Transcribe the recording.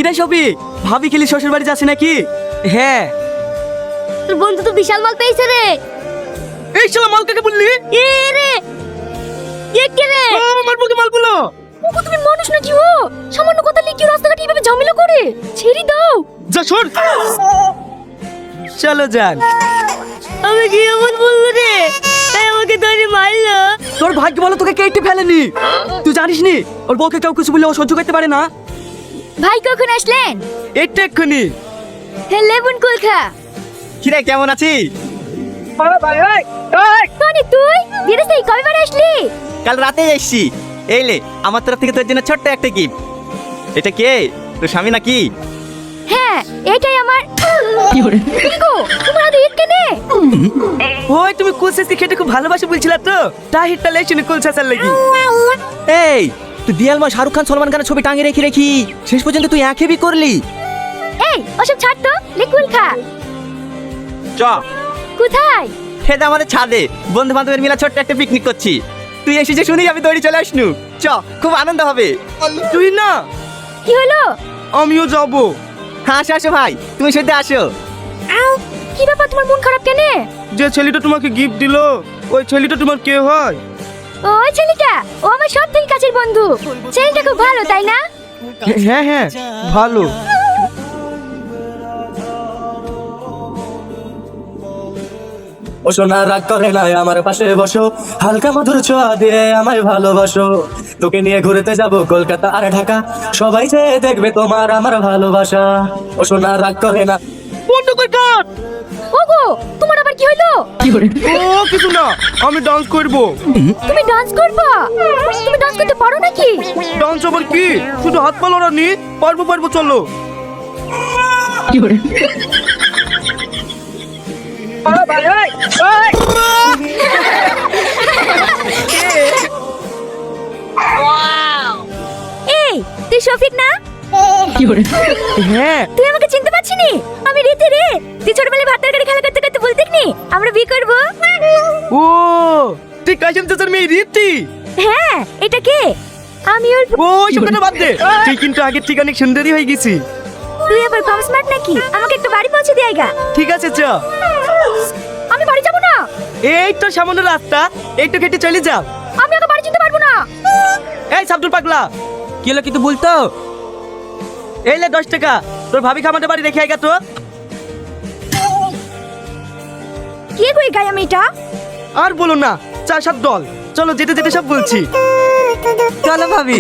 কিরে শফিক, ভাবি খেলি শ্বশুর বাড়ি যাচ্ছে নাকি? হ্যাঁ। তোর বন্ধু তো বিশাল মাল পেয়েছে রে। এই শালা মাল কাকে বললি? এ রে, এ কে রে? আমার বুকে মাল বলো। ওগো তুমি মানুষ নাকি ও? সামান্য কথা লিখে রাস্তাঘাটে এভাবে ঝামেলা করে? ছেড়ে দাও। যা সর। চলো যান। আমি কি এমন বলবো রে? তাই আমাকে ধরে মারলো। তোর ভাগ্য বলো তোকে কেটে ফেলেনি। তুই জানিস নি ওর বউকে কেউ কিছু বলে ও সহ্য করতে পারে না। ভাই কখন আসলেন? এটা এক্ষুনি। হ্যাঁ লেবুন কুলখা। কিরে কেমন আছিস? টনি তুই বিদেশ থেকে কবে বার আসলি? কাল রাতে এসছি। এই লে আমার তরফ থেকে তোর জন্য ছোট্ট একটা গিফট। এটা কে? তোর স্বামী নাকি? হ্যাঁ এটাই আমার। কি গো তোমার হাতে ইট কেনে? ওই তুমি কুলসেসি খেতে খুব ভালোবাসি বলছিলা তো, তাই হিটটা লেখছিনি কুলসেসার লাগি। এই তুই দিয়ালমা শাহরুখ খান সলমান খানের ছবি টাঙিয়ে রেখি শেষ পর্যন্ত তুই এক হেবি করলি। এই ওসব ছাড় তো, লে কুলখা। চ কোথায়? খেতে আমাদের ছাদে বন্ধু বান্ধবের মিলা ছোট্ট একটা পিকনিক করছি। তুই এসেছিস শুনি আমি দৌড়ি চলে আসনু। চ খুব আনন্দ হবে। তুই না? কি হলো? আমিও যাবো। হ্যাঁ আসো আসো ভাই, তুমি সত্যি আসো। কি ব্যাপার তোমার মন খারাপ কেন? যে ছেলেটা তোমাকে গিফট দিলো ওই ছেলেটা তোমার কে হয়? ওই ছেলেটা ও আমার সব থেকে কাছের বন্ধু। ছেলেটা খুব ভালো তাই না? হ্যাঁ হ্যাঁ ভালো। ও সোনা রাগ করে না, আমার পাশে বসো, হালকা মধুর ছোঁয়া দিয়ে আমায় ভালোবাসো। তোকে নিয়ে ঘুরতে যাব কলকাতা আর ঢাকা, সবাই যে দেখবে তোমার আমার ভালোবাসা। ও সোনা রাগ করে না। বন্ধ কর কাট। ওগো তোমার আবার কি হলো? ও কিছু না, আমি ডান্স করব। তুমি ডান্স করবা? তুমি ডান্স করতে পারো নাকি? ডান্স আবার কি, শুধু হাত পা লড়ানি? পারবো পারবো চলো। এই তুই শফিক না? হ্যাঁ। তুই আমাকে চিনতে পারছিস নি? আমি রীতি রে। তুই ছোটবেলায় ভাত তরকারি খেলা করতে করতে বলতিস নি আমরা বিয়ে করব? ও তুই কাশিম চাচার মেয়ে রীতি? হ্যাঁ এটা কে? আমি ওর। ও সব কথা বাদ দে, তুই কিন্তু আগের থেকে অনেক সুন্দরী হয়ে গেছি। তুই আবার কম স্মার্ট নাকি? আমাকে একটু বাড়ি পৌঁছে দিয়ে আইগা। ঠিক আছে চ। আমি বাড়ি যাব না। এই তো সামান্য রাস্তা, একটু কেটে চলে যাও। আমি ওকে বাড়ি যেতে পারবো না। এই সাবদুল পাগলা, কি হলো কিন্তু বলতো? এই লে 10 টাকা, তোর ভাবি আমাদের বাড়ি রেখে আইগা তো। কে কই গায়া মেয়েটা? আর বলো না, 4-7 দল। চলো যেতে যেতে সব বলছি। চলো ভাবি।